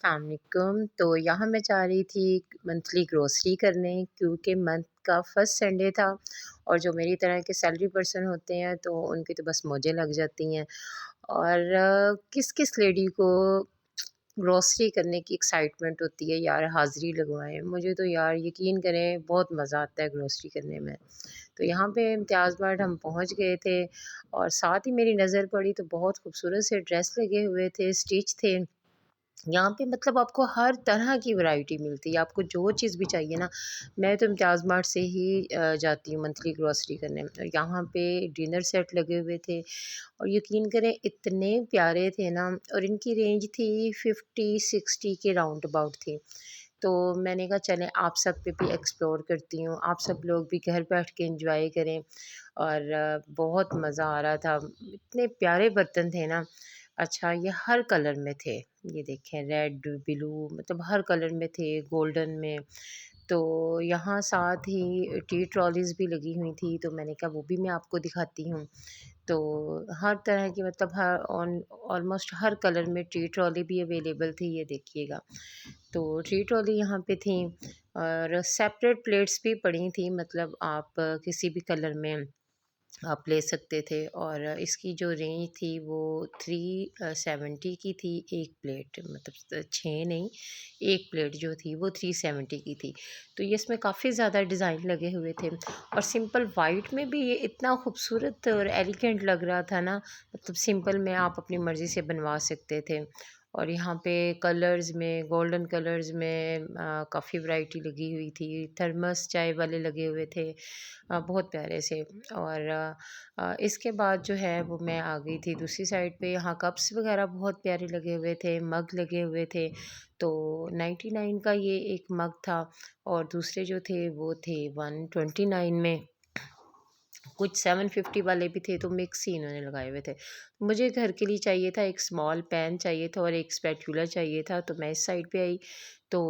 अस्सलामुअलैकुम। तो यहाँ मैं जा रही थी मंथली ग्रोसरी करने, क्योंकि मंथ का फर्स्ट संडे था और जो मेरी तरह के सैलरी पर्सन होते हैं तो उनकी तो बस मौजें लग जाती हैं। और किस किस लेडी को ग्रोसरी करने की एक्साइटमेंट होती है यार, हाज़िरी लगवाएं। मुझे तो यार यकीन करें बहुत मज़ा आता है ग्रोसरी करने में। तो यहाँ पे इम्तियाज़ मार्ट हम पहुँच गए थे और साथ ही मेरी नज़र पड़ी तो बहुत खूबसूरत से ड्रेस लगे हुए थे, स्टिच थे। यहाँ पे मतलब आपको हर तरह की वैरायटी मिलती है, आपको जो चीज़ भी चाहिए ना। मैं तो इम्तियाज़ मार्ट से ही जाती हूँ मंथली ग्रॉसरी करने। और यहाँ पे डिनर सेट लगे हुए थे और यकीन करें इतने प्यारे थे ना। और इनकी रेंज थी 50-60 के राउंड अबाउट थी। तो मैंने कहा चलें आप सब पे भी एक्सप्लोर करती हूँ, आप सब लोग भी घर बैठ के एंजॉय करें। और बहुत मज़ा आ रहा था, इतने प्यारे बर्तन थे ना। अच्छा, ये हर कलर में थे, ये देखें रेड, ब्लू, मतलब हर कलर में थे, गोल्डन में। तो यहाँ साथ ही टी ट्रॉलीज़ भी लगी हुई थी, तो मैंने कहा वो भी मैं आपको दिखाती हूँ। तो हर तरह की मतलब her on almost her colour में टी ट्रॉली भी अवेलेबल थी, ये देखिएगा। तो टी ट्रॉली यहाँ पे थी और सेपरेट प्लेट्स भी पड़ी थी, मतलब आप किसी भी कलर में आप ले सकते थे। और इसकी जो रेंज थी वो 370 की थी एक प्लेट, मतलब 6 नहीं, एक प्लेट जो थी वो 370 की थी। तो ये इसमें काफ़ी ज़्यादा डिज़ाइन लगे हुए थे और सिंपल वाइट में भी ये इतना खूबसूरत और एलिगेंट लग रहा था ना। मतलब सिंपल में आप अपनी मर्ज़ी से बनवा सकते थे। और यहाँ पे कलर्स में, गोल्डन कलर्स में काफ़ी वैरायटी लगी हुई थी। थर्मस चाय वाले लगे हुए थे, बहुत प्यारे से। और इसके बाद जो है वो मैं आ गई थी दूसरी साइड पे। यहाँ कप्स वगैरह बहुत प्यारे लगे हुए थे, मग लगे हुए थे। तो 99 का ये एक मग था और दूसरे जो थे वो थे 129 में। कुछ 750 वाले भी थे, तो मिक्स ही इन्होंने लगाए हुए थे। मुझे घर के लिए चाहिए था, एक स्मॉल पैन चाहिए था और एक स्पैचुला चाहिए था, तो मैं इस साइड पे आई। तो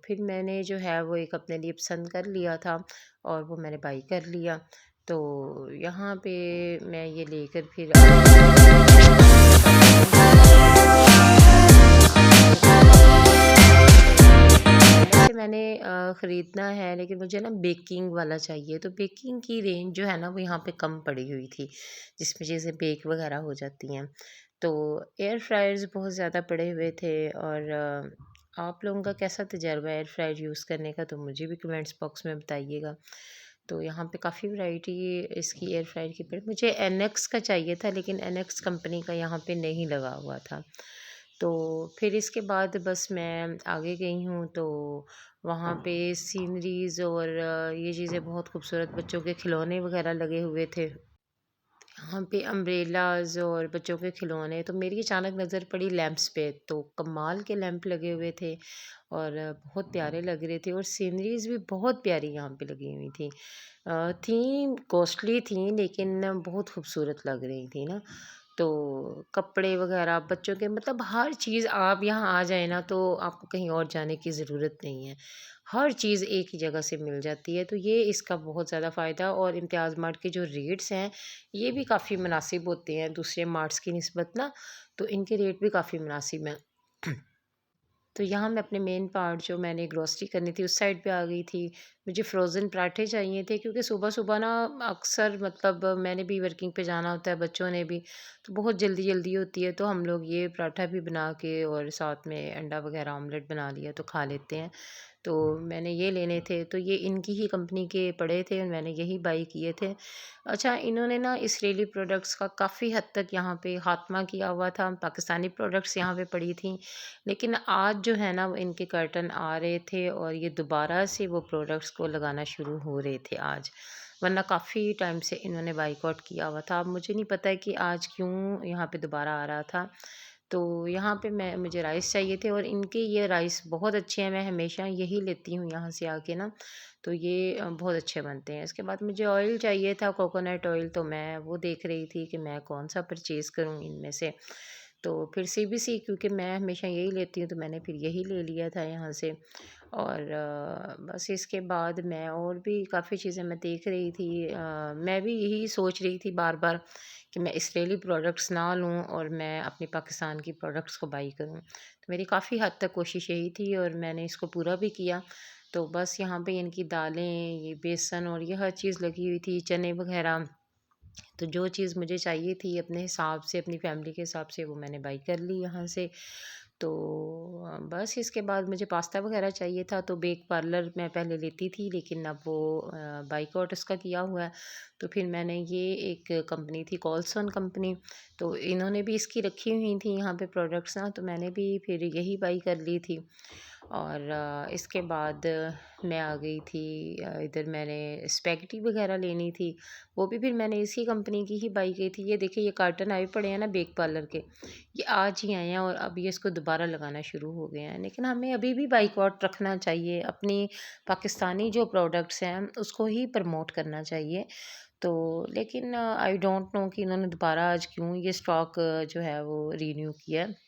फिर मैंने जो है वो एक अपने लिए पसंद कर लिया था और वो मैंने बाई कर लिया। तो यहाँ पे मैं ये लेकर फिर वैसे मैंने ख़रीदना है, लेकिन मुझे ना बेकिंग वाला चाहिए। तो बेकिंग की रेंज जो है ना वो यहाँ पे कम पड़ी हुई थी, जिसमें चीज़ें बेक वगैरह हो जाती हैं। तो एयर फ्रायर्स बहुत ज़्यादा पड़े हुए थे। और आप लोगों का कैसा तजर्बा है एयर फ्रायर यूज़ करने का, तो मुझे भी कमेंट्स बॉक्स में बताइएगा। तो यहाँ पे काफ़ी वैरायटी इसकी एयर फ्रायर की पड़ी। मुझे एनेक्स का चाहिए था, लेकिन एनेक्स कंपनी का यहाँ पे नहीं लगा हुआ था। तो फिर इसके बाद बस मैं आगे गई हूँ, तो वहाँ पे सीनरीज़ और ये चीज़ें बहुत खूबसूरत, बच्चों के खिलौने वगैरह लगे हुए थे। यहाँ पे अम्ब्रेलाज़ और बच्चों के खिलौने। तो मेरी अचानक नज़र पड़ी लैंप्स पे, तो कमाल के लैंप लगे हुए थे और बहुत प्यारे लग रहे थे। और सीनरीज़ भी बहुत प्यारी यहाँ पे लगी हुई थी। थी कॉस्टली थी, लेकिन बहुत खूबसूरत लग रही थी ना। तो कपड़े वगैरह बच्चों के, मतलब हर चीज़, आप यहाँ आ जाए ना तो आपको कहीं और जाने की ज़रूरत नहीं है। हर चीज़ एक ही जगह से मिल जाती है, तो ये इसका बहुत ज़्यादा फ़ायदा। और इम्तियाज़ मार्ट के जो रेट्स हैं ये भी काफ़ी मुनासिब होते हैं दूसरे मार्ट्स की निस्बत ना। तो इनके रेट भी काफ़ी मुनासिब हैं। तो यहाँ मैं अपने मेन पार्ट जो मैंने ग्रोसरी करनी थी उस साइड पे आ गई थी। मुझे फ़्रोज़न पराठे चाहिए थे, क्योंकि सुबह-सुबह ना अक्सर, मतलब मैंने भी वर्किंग पे जाना होता है, बच्चों ने भी, तो बहुत जल्दी-जल्दी होती है। तो हम लोग ये पराठा भी बना के और साथ में अंडा वग़ैरह ऑमलेट बना लिया तो खा लेते हैं। तो मैंने ये लेने थे, तो ये इनकी ही कंपनी के पड़े थे और मैंने यही बाई किए थे। अच्छा, इन्होंने ना इसराइली प्रोडक्ट्स का काफ़ी हद तक यहाँ पे ख़ात्मा किया हुआ था, पाकिस्तानी प्रोडक्ट्स यहाँ पे पड़ी थी। लेकिन आज जो है ना वो इनके कर्टन आ रहे थे और ये दोबारा से वो प्रोडक्ट्स को लगाना शुरू हो रहे थे आज। वरना काफ़ी टाइम से इन्होंने बाइकआउट किया हुआ था। अब मुझे नहीं पता है कि आज क्यों यहाँ पे दोबारा आ रहा था। तो यहाँ पे मुझे राइस चाहिए थे और इनके ये राइस बहुत अच्छे हैं, मैं हमेशा यही लेती हूँ यहाँ से आके ना। तो ये बहुत अच्छे बनते हैं। इसके बाद मुझे ऑयल चाहिए था, कोकोनट ऑयल, तो मैं वो देख रही थी कि मैं कौन-सा परचेज़ करूँ इनमें से। तो फिर सीबीसी, क्योंकि मैं हमेशा यही लेती हूँ, तो मैंने फिर यही ले लिया था यहाँ से। और बस इसके बाद मैं और भी काफ़ी चीज़ें मैं देख रही थी। मैं भी यही सोच रही थी बार-बार कि मैं इसराइली प्रोडक्ट्स ना लूँ और मैं अपनी पाकिस्तान की प्रोडक्ट्स को बाई करूँ। तो मेरी काफ़ी हद तक कोशिश यही थी और मैंने इसको पूरा भी किया। तो बस यहाँ पे इनकी दालें, ये बेसन और ये हर चीज़ लगी हुई थी, चने वग़ैरह। तो जो चीज़ मुझे चाहिए थी अपने हिसाब से, अपनी फैमिली के हिसाब से, वो मैंने बाई कर ली यहाँ से। तो बस इसके बाद मुझे पास्ता वग़ैरह चाहिए था, तो बेक पार्लर मैं पहले लेती थी, लेकिन अब वो बाइकआउट उसका किया हुआ है। तो फिर मैंने ये एक कंपनी थी कॉल्सन कंपनी, तो इन्होंने भी इसकी रखी हुई थी यहाँ पे प्रोडक्ट्स ना, तो मैंने भी फिर यही बाई कर ली थी। और इसके बाद मैं आ गई थी इधर मैंने स्पेगेटी वग़ैरह लेनी थी, वो भी फिर मैंने इसी कंपनी की ही बाई की थी। ये देखिए ये कार्टन आए पड़े हैं ना बेक पार्लर के, ये आज ही आए हैं और अब ये इसको दोबारा लगाना शुरू हो गए हैं। लेकिन हमें अभी भी बाइकआउट रखना चाहिए, अपनी पाकिस्तानी जो प्रोडक्ट्स हैं उसको ही प्रमोट करना चाहिए। तो लेकिन आई डोंट नो कि इन्होंने दोबारा आज क्यों ये स्टॉक जो है वो रिन्यू किया है।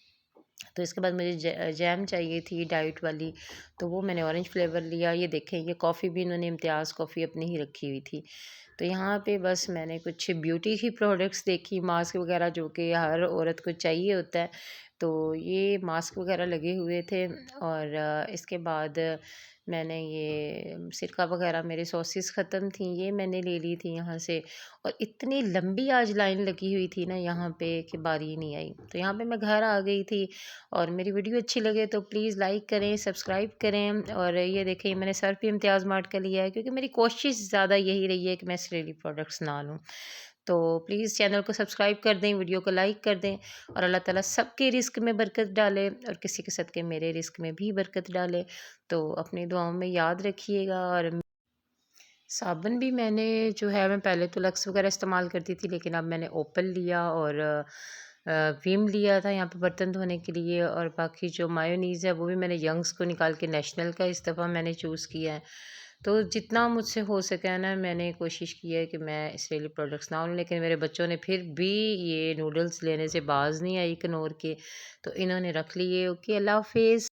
तो इसके बाद मुझे जैम चाहिए थी डाइट वाली, तो वो मैंने ऑरेंज फ्लेवर लिया। ये देखें ये कॉफ़ी भी इन्होंने इम्तियाज़ कॉफ़ी अपनी ही रखी हुई थी। तो यहाँ पे बस मैंने कुछ ब्यूटी की प्रोडक्ट्स देखी, मास्क वगैरह जो कि हर औरत को चाहिए होता है। तो ये मास्क वगैरह लगे हुए थे और इसके बाद मैंने ये सिरका वगैरह मेरे सॉसेस ख़त्म थी, ये मैंने ले ली थी यहाँ से। और इतनी लंबी आज लाइन लगी हुई थी ना यहाँ पे कि बारी नहीं आई। तो यहाँ पे मैं घर आ गई थी और मेरी वीडियो अच्छी लगे तो प्लीज़ लाइक करें, सब्सक्राइब करें। और ये देखें मैंने सर्फ़ भी इम्तियाज़ मार्ट का लिया है क्योंकि मेरी कोशिश ज़्यादा यही रही है कि मैं इसराइली प्रोडक्ट्स ना लूँ। तो प्लीज़ चैनल को सब्सक्राइब कर दें, वीडियो को लाइक कर दें और अल्लाह ताला सबके रिज़्क में बरकत डाले और किसी के सदक़े मेरे रिज़्क में भी बरकत डाले। तो अपनी दुआओं में याद रखिएगा। और साबुन भी मैंने जो है मैं पहले तो लक्स वगैरह इस्तेमाल करती थी, लेकिन अब मैंने ओपल लिया और विम लिया था यहाँ पे बर्तन धोने के लिए। और बाकी जो मायोनीज़ है वो भी मैंने यंग्स को निकाल के नेशनल का इस दफ़ा मैंने चूज़ किया है। तो जितना मुझसे हो सका है ना मैंने कोशिश की है कि मैं इसराइली प्रोडक्ट्स ना लूँ, लेकिन मेरे बच्चों ने फिर भी ये नूडल्स लेने से बाज़ नहीं आई इग्नोर के, तो इन्होंने रख लिए। ओके, अल्लाह हाफ़िज़।